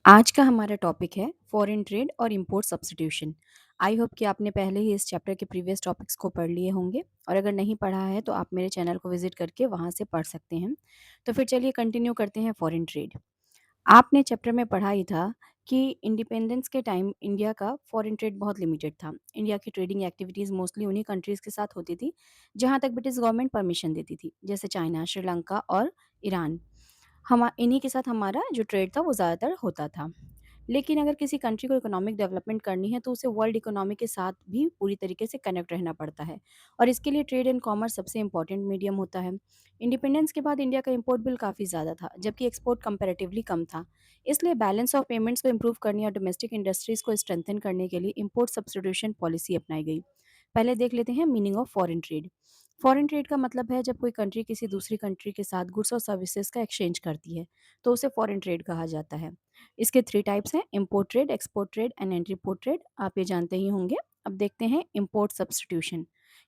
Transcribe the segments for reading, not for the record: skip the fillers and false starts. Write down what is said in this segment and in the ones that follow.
आज का हमारा टॉपिक है फॉरेन ट्रेड और इंपोर्ट सब्स्टिट्यूशन। आई होप कि आपने पहले ही इस चैप्टर के प्रीवियस टॉपिक्स को पढ़ लिए होंगे और अगर नहीं पढ़ा है तो आप मेरे चैनल को विजिट करके वहाँ से पढ़ सकते हैं। तो फिर चलिए कंटिन्यू करते हैं फॉरेन ट्रेड। आपने चैप्टर में पढ़ा ही था कि इंडिपेंडेंस के टाइम इंडिया का फॉरेन ट्रेड बहुत लिमिटेड था। इंडिया की ट्रेडिंग एक्टिविटीज़ मोस्टली उन्हीं कंट्रीज़ के साथ होती थी जहाँ तक ब्रिटिश गवर्नमेंट परमिशन देती थी, जैसे चाइना, श्रीलंका और ईरान। हम इन्हीं के साथ हमारा जो ट्रेड था वो ज़्यादातर होता था। लेकिन अगर किसी कंट्री को इकोनॉमिक डेवलपमेंट करनी है तो उसे वर्ल्ड इकोनॉमी के साथ भी पूरी तरीके से कनेक्ट रहना पड़ता है और इसके लिए ट्रेड एंड कॉमर्स सबसे इंपॉर्टेंट मीडियम होता है। इंडिपेंडेंस के बाद इंडिया का इंपोर्ट बिल काफ़ी ज़्यादा था जबकि एक्सपोर्ट कंपैरेटिवली कम था। इसलिए बैलेंस ऑफ पेमेंट्स को इम्प्रूव करने और डोमेस्टिक इंडस्ट्रीज़ को स्ट्रेंथन करने के लिए इंपोर्ट सब्स्टिट्यूशन पॉलिसी अपनाई गई। पहले देख लेते हैं meaning of foreign trade. Foreign trade का मतलब है जब कोई कंट्री किसी दूसरी कंट्री के साथ गुड्स और सर्विसेज का एक्सचेंज करती है तो उसे फॉरेन ट्रेड कहा जाता है। इसके थ्री टाइप्स हैं: import trade, export trade and entrepot trade. आप ये जानते ही होंगे। अब देखते हैं इम्पोर्ट सब्स्टिट्यूशन।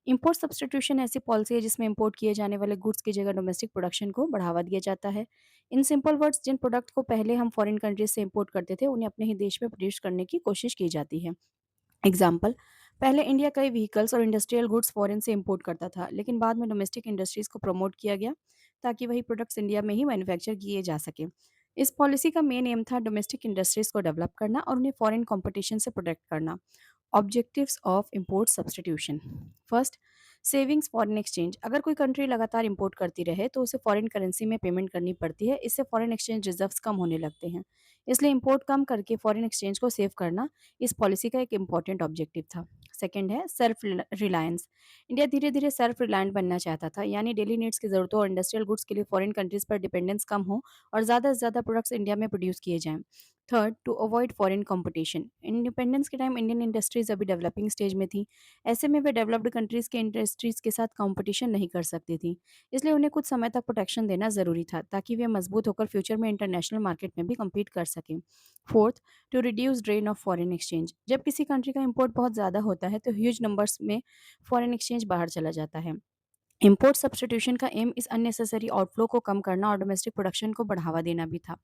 इम्पोर्ट सब्स्टिट्यूशन ऐसी पॉलिसी है जिसमें इम्पोर्ट किए जाने वाले गुड्स की जगह डोमेस्टिक प्रोडक्शन को बढ़ावा दिया जाता है। इन सिंपल वर्ड्स, जिन प्रोडक्ट को पहले हम फॉरेन कंट्रीज से इम्पोर्ट करते थे उन्हें अपने ही देश में प्रोड्यूस करने की कोशिश की जाती है। एग्जाम्पल: पहले इंडिया कई व्हीकल्स और इंडस्ट्रियल गुड्स फॉरेन से इंपोर्ट करता था, लेकिन बाद में डोमेस्टिक इंडस्ट्रीज को प्रमोट किया गया ताकि वही प्रोडक्ट्स इंडिया में ही मैन्युफैक्चर किए जा सके। इस पॉलिसी का मेन एम था डोमेस्टिक इंडस्ट्रीज को डेवलप करना और उन्हें फॉरेन कंपटीशन से प्रोटेक्ट करना। Objectives of import substitution: first, savings foreign exchange. अगर कोई कंट्री लगातार इंपोर्ट करती रहे तो उसे फॉरेन करेंसी में पेमेंट करनी पड़ती है। इससे फॉरेन एक्सचेंज रिजर्व्स कम होने लगते हैं। इसलिए इंपोर्ट कम करके फॉरेन एक्सचेंज को सेव करना इस पॉलिसी का एक इम्पॉर्टेंट ऑब्जेक्टिव था। सेकंड है सेल्फ रिलायंस। इंडिया धीरे धीरे सेल्फ रिलायंट बनना चाहता था, यानी डेली नीड्स की जरूरतों और इंडस्ट्रियल गुड्स के लिए फॉरेन कंट्रीज पर डिपेंडेंस कम हो और ज़्यादा से ज़्यादा प्रोडक्ट्स इंडिया में प्रोड्यूस किए जाएं। Third, to avoid foreign competition. Independence के टाइम इंडियन इंडस्ट्रीज अभी डेवलपिंग स्टेज में थी। ऐसे में वे डेवलप्ड कंट्रीज के इंडस्ट्रीज के साथ कंपटीशन नहीं कर सकती थी। इसलिए उन्हें कुछ समय तक प्रोटेक्शन देना ज़रूरी था ताकि वे मजबूत होकर फ्यूचर में इंटरनेशनल मार्केट में भी कम्पीट कर सकें। Fourth, to reduce drain of foreign exchange. जब किसी कंट्री का इंपोर्ट बहुत ज़्यादा होता है तो ह्यूज नंबर्स में फॉरेन एक्सचेंज बाहर चला जाता है। इंपोर्ट सब्स्टिट्यूशन का एम इस अननेसेसरी आउटफ्लो को कम करना और डोमेस्टिक प्रोडक्शन को बढ़ावा देना भी था।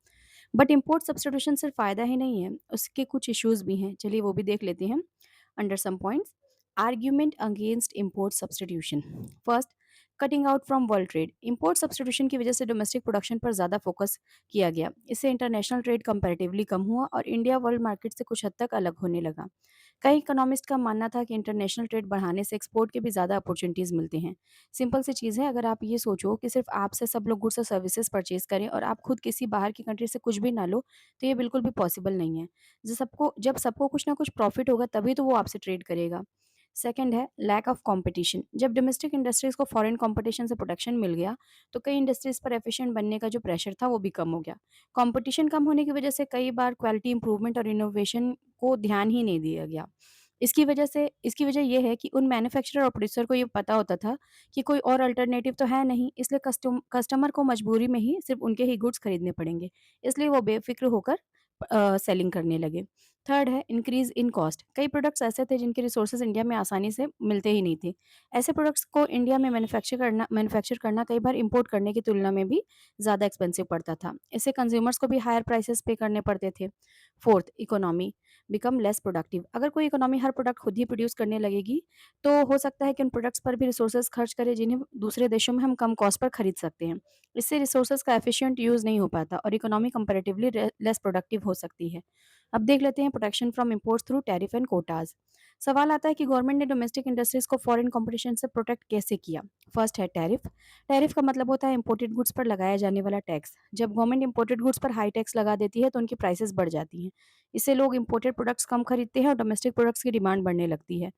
बट इंपोर्ट सब्स्टिट्यूशन सिर्फ फ़ायदा ही नहीं है, उसके कुछ इश्यूज भी हैं। चलिए वो भी देख लेते हैं। Under some points: argument against import substitution. First, cutting out from world trade. Import substitution की वजह से डोमेस्टिक प्रोडक्शन पर ज़्यादा फोकस किया गया। इससे इंटरनेशनल ट्रेड कंपैरेटिवली कम हुआ और इंडिया वर्ल्ड मार्केट से कुछ हद तक अलग होने लगा। कई इकोनॉमिस्ट का मानना था कि इंटरनेशनल ट्रेड बढ़ाने से एक्सपोर्ट के भी ज़्यादा अपॉर्चुनिटीज़ मिलते हैं। सिंपल सी चीज़ है, अगर आप ये सोचो कि सिर्फ आपसे सब लोग गुड्स और सर्विसेज परचेज करें और आप खुद किसी बाहर की कंट्री से कुछ भी ना लो, तो ये बिल्कुल भी पॉसिबल नहीं है। जब सबको कुछ ना कुछ प्रॉफिट होगा तभी तो वो आपसे ट्रेड करेगा। सेकंड है लैक ऑफ कंपटीशन। जब डोमेस्टिक इंडस्ट्रीज को फॉरेन कंपटीशन से प्रोटेक्शन मिल गया तो कई इंडस्ट्रीज पर एफिशिएंट बनने का जो प्रेशर था वो भी कम हो गया। कंपटीशन कम होने की वजह से कई बार क्वालिटी इंप्रूवमेंट और इनोवेशन को ध्यान ही नहीं दिया गया। इसकी वजह ये है कि उन मैन्युफैक्चरर और प्रोड्यूसर को ये पता होता था कि कोई और अल्टरनेटिव तो है नहीं, इसलिए कस्टमर को मजबूरी में ही सिर्फ उनके ही गुड्स खरीदने पड़ेंगे। इसलिए वो बेफिक्र होकर सेलिंग करने लगे। थर्ड है इंक्रीज इन कॉस्ट। कई प्रोडक्ट्स ऐसे थे जिनके रिसोर्सेज इंडिया में आसानी से मिलते ही नहीं थे। ऐसे प्रोडक्ट्स को इंडिया में मैन्युफैक्चर करना कई बार इंपोर्ट करने की तुलना में भी ज़्यादा एक्सपेंसिव पड़ता था। इससे कंज्यूमर्स को भी हायर प्राइसेस पे करने पड़ते थे। Fourth, economy become less productive. अगर कोई इकोनॉमी हर प्रोडक्ट खुद ही प्रोड्यूस करने लगेगी तो हो सकता है कि उन प्रोडक्ट्स पर भी रिसोर्सेज खर्च करें जिन्हें दूसरे देशों में हम कम कॉस्ट पर खरीद सकते हैं। इससे रिसोर्सेज का एफिशिएंट यूज़ नहीं हो पाता और इकोनॉमी कंपैरेटिवली लेस प्रोडक्टिव हो सकती है। अब देख लेते हैं protection from imports through tariff and Kota's. सवाल आता है कि गवर्नमेंट ने डोमेस्टिक इंडस्ट्रीज को फॉरेन कंपटीशन से प्रोटेक्ट कैसे किया। फर्स्ट है टैरिफ। टैरिफ का मतलब होता है इंपोर्टेड गुड्स पर लगाया जाने वाला टैक्स। जब गवर्नमेंट इंपोर्टेड गुड्स पर हाई टैक्स लगा देती है तो उनकी प्राइसेस बढ़ जाती हैं। इससे लोग इंपोर्टेड प्रोडक्ट्स कम खरीदते हैं और डोमेस्टिक प्रोडक्ट्स की डिमांड बढ़ने लगती है।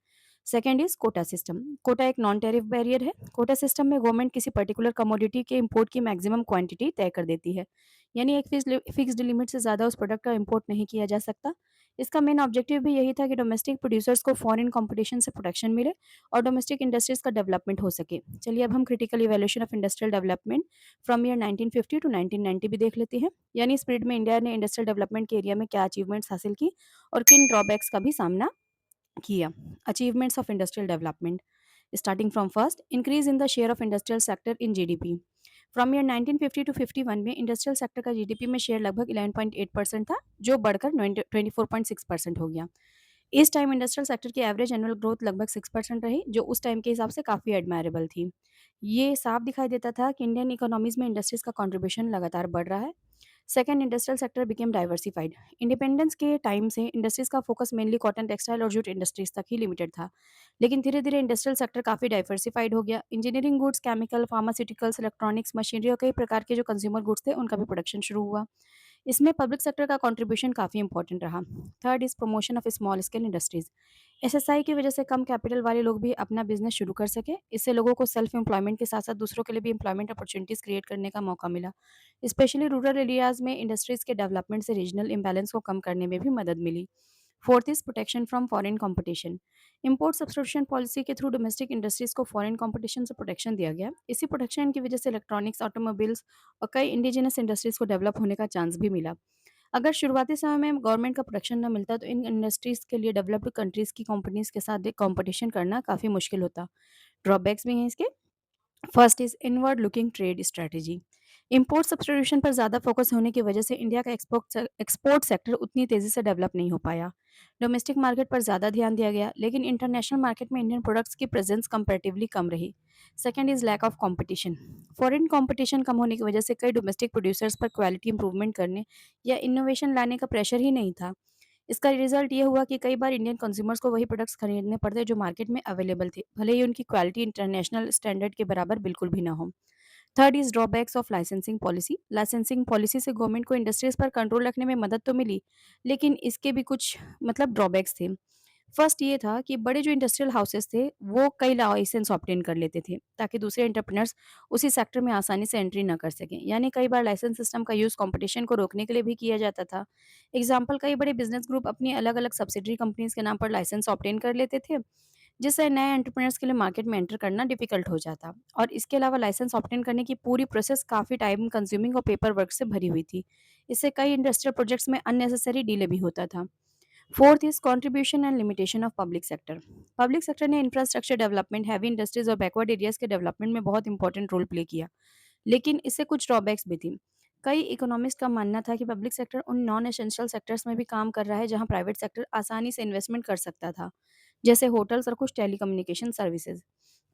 Second is quota system. Quota एक नॉन टैरिफ बैरियर है। कोटा सिस्टम में गवर्नमेंट किसी पर्टिकुलर कमोडिटी के इंपोर्ट की मैक्सिमम क्वांटिटी तय कर देती है, यानी एक फिक्स्ड लिमिट से ज़्यादा उस प्रोडक्ट का इंपोर्ट नहीं किया जा सकता। इसका मेन ऑब्जेक्टिव भी यही था कि डोमेस्टिक प्रोड्यूसर्स को फॉरेन कंपटीशन से प्रोटेक्शन मिले और डोमेस्टिक इंडस्ट्रीज का डेवलपमेंट हो सके। चलिए अब हम critical evaluation of industrial development from year 1950 to 1990 भी देख लेते हैं, यानी इस पीरियड में इंडिया ने इंडस्ट्रियल डेवलपमेंट के एरिया में क्या अचीवमेंट्स हासिल की और किन ड्रॉबैक्स का भी सामना किया। Achievements of industrial development, starting from first, increase in the share of industrial sector in GDP. From year 1950 to 51 में इंडस्ट्रियल सेक्टर का जीडीपी में शेयर लगभग 11.8% था, जो बढ़कर 24.6% हो गया। इस टाइम इंडस्ट्रियल सेक्टर की एवरेज एनुअल ग्रोथ लगभग 6% रही, जो उस टाइम के हिसाब से काफ़ी एडमायरेबल थी। ये साफ दिखाई देता था कि इंडियन इकोनॉमीज़ में इंडस्ट्रीज़ का कंट्रीब्यूशन लगातार बढ़ रहा है। Second, industrial sector became diversified. Independence के टाइम से इंडस्ट्रीज़ का फोकस मेनली कॉटन, टेक्सटाइल और जूट इंडस्ट्रीज़ तक ही लिमिटेड था। लेकिन धीरे-धीरे इंडस्ट्रियल सेक्टर काफ़ी डाइवर्सिफाइड हो गया। Engineering goods, chemical, pharmaceuticals, electronics, machinery और कई प्रकार के जो कंज्यूमर गुड्स थे, उनका भी प्रोडक्शन शुरू हुआ। इसमें पब्लिक सेक्टर का कंट्रीब्यूशन काफ़ी इंपॉर्टेंट रहा। Third is promotion of small scale industries. SSI की वजह से कम कैपिटल वाले लोग भी अपना बिजनेस शुरू कर सके। इससे लोगों को सेल्फ एम्प्लॉयमेंट के साथ-साथ दूसरों के लिए भी एम्प्लॉयमेंट अपॉर्च्युनिटीज़ क्रिएट करने का मौका मिला। स्पेशली रूरल एरियाज़ में इंडस्ट्रीज़ के डेवलपमेंट से रीजनल इम्बैलेंस को कम करने में भी मदद मिली। Fourth is protection from foreign competition. Import substitution policy के थ्रू डोमेस्टिक इंडस्ट्रीज़ को फॉरेन कॉम्पिटिशन से प्रोटेक्शन दिया गया। इसी प्रोटेक्शन की वजह से इलेक्ट्रॉनिक्स, ऑटोमोबाइल्स और कई इंडिजिनस इंडस्ट्रीज़ को डेवलप होने का चांस भी मिला। अगर शुरुआती समय में गवर्नमेंट का प्रोटेक्शन न मिलता तो इन इंडस्ट्रीज़ के लिए डेवलप्ड कंट्रीज़ की कंपनीज़ के साथ कॉम्पिटिशन करना काफ़ी मुश्किल होता। ड्रॉबैक्स भी हैं इसके। First is inward looking trade strategy. Import substitution पर ज़्यादा फोकस होने की वजह से इंडिया का एक्सपोर्ट सेक्टर उतनी तेज़ी से डेवलप नहीं हो पाया। डोमेस्टिक मार्केट पर ज़्यादा ध्यान दिया गया, लेकिन इंटरनेशनल मार्केट में इंडियन प्रोडक्ट्स की प्रेजेंस कंपैरेटिवली कम रही। Second is lack of competition. Foreign competition कम होने की वजह से कई डोमेस्टिक प्रोड्यूसर्स पर क्वालिटी इंप्रूवमेंट करने या इनोवेशन लाने का प्रेशर ही नहीं था। इसका रिजल्ट ये हुआ कि कई बार इंडियन कंज्यूमर्स को वही प्रोडक्ट्स खरीदने पड़ते जो मार्केट में अवेलेबल थे, भले ही उनकी क्वालिटी इंटरनेशनल स्टैंडर्ड के बराबर बिल्कुल भी ना हो। Third is drawbacks of licensing policy. Licensing policy से गवर्नमेंट को इंडस्ट्रीज पर कंट्रोल रखने में मदद तो मिली, लेकिन इसके भी कुछ ड्रॉबैक्स थे। फर्स्ट ये था कि बड़े जो इंडस्ट्रियल हाउसेस थे, वो कई लाइसेंस ऑब्टेन कर लेते थे ताकि दूसरे एंटरप्रेन्योर्स उसी सेक्टर में आसानी से एंट्री ना कर सकें। यानी कई बार लाइसेंस सिस्टम का यूज़ कंपटीशन को रोकने के लिए भी किया जाता था। एग्जाम्पल, कई बड़े बिजनेस ग्रुप अपनी अलग-अलग सब्सिडरी कंपनीज के नाम पर लाइसेंस ऑब्टेन कर लेते थे, जिससे नए एंटरप्रेन्योर्स के लिए मार्केट में एंटर करना डिफिकल्ट हो जाता। और इसके अलावा लाइसेंस ऑब्टेन करने की पूरी प्रोसेस काफ़ी टाइम कंज्यूमिंग और पेपर वर्क से भरी हुई थी। इससे कई इंडस्ट्रियल प्रोजेक्ट्स में अननेसेसरी डिले भी होता था। Fourth is contribution and limitation of public sector. Public sector ने इंफ्रास्ट्रक्चर डेवलपमेंट, हैवी इंडस्ट्रीज और बैकवर्ड एरियाज के डेवलपमेंट में बहुत इंपॉर्टेंट रोल प्ले किया, लेकिन इससे कुछ ड्रॉबैक्स भी थी। कई इकोनॉमिस्ट का मानना था कि पब्लिक सेक्टर उन नॉन एसेंशियल सेक्टर्स में भी काम कर रहा है जहां प्राइवेट सेक्टर आसानी से इन्वेस्टमेंट कर सकता था, जैसे होटल्स और कुछ टेलीकम्युनिकेशन सर्विसेज।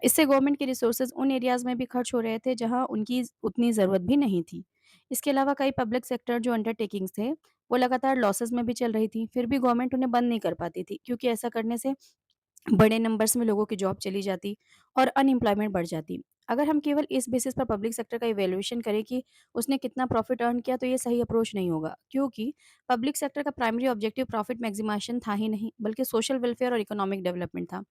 इससे गवर्नमेंट के रिसोर्सेज उन एरियाज में भी खर्च हो रहे थे जहां उनकी उतनी ज़रूरत भी नहीं थी। इसके अलावा कई पब्लिक सेक्टर जो अंडरटेकिंग्स थे, वो लगातार लॉसेस में भी चल रही थी, फिर भी गवर्नमेंट उन्हें बंद नहीं कर पाती थी, क्योंकि ऐसा करने से बड़े नंबर्स में लोगों की जॉब चली जाती और अनएम्प्लॉयमेंट बढ़ जाती। अगर हम केवल इस बेसिस पर पब्लिक सेक्टर का इवैल्यूएशन करें कि उसने कितना प्रॉफिट अर्न किया, तो ये सही अप्रोच नहीं होगा, क्योंकि पब्लिक सेक्टर का प्राइमरी ऑब्जेक्टिव प्रॉफिट मैक्सिमाइजेशन था ही नहीं, बल्कि सोशल वेलफेयर और इकोनॉमिक डेवलपमेंट था।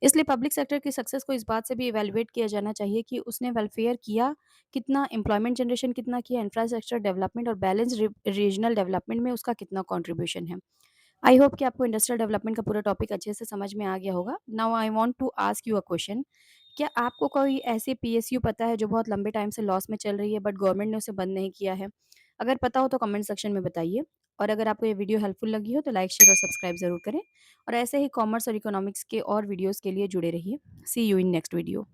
इसलिए पब्लिक सेक्टर की सक्सेस को इस बात से भी इवैल्यूएट किया जाना चाहिए कि उसने वेलफेयर किया कितना, एम्प्लॉयमेंट जनरेशन कितना किया, इंफ्रास्ट्रक्चर डेवलपमेंट और बैलेंस रीजनल डेवलपमेंट में उसका कितना कंट्रीब्यूशन है। आई होप कि आपको इंडस्ट्रियल डेवलपमेंट का पूरा टॉपिक अच्छे से समझ में आ गया होगा। Now I want to ask you a question. क्या आपको कोई ऐसी पीएसयू पता है जो बहुत लंबे टाइम से लॉस में चल रही है बट गवर्नमेंट ने उसे बंद नहीं किया है? अगर पता हो तो कमेंट सेक्शन में बताइए। और अगर आपको ये वीडियो हेल्पफुल लगी हो तो लाइक, शेयर और सब्सक्राइब ज़रूर करें। और ऐसे ही कॉमर्स और इकोनॉमिक्स के और वीडियोज़ के लिए जुड़े रहिए। सी यू इन नेक्स्ट वीडियो।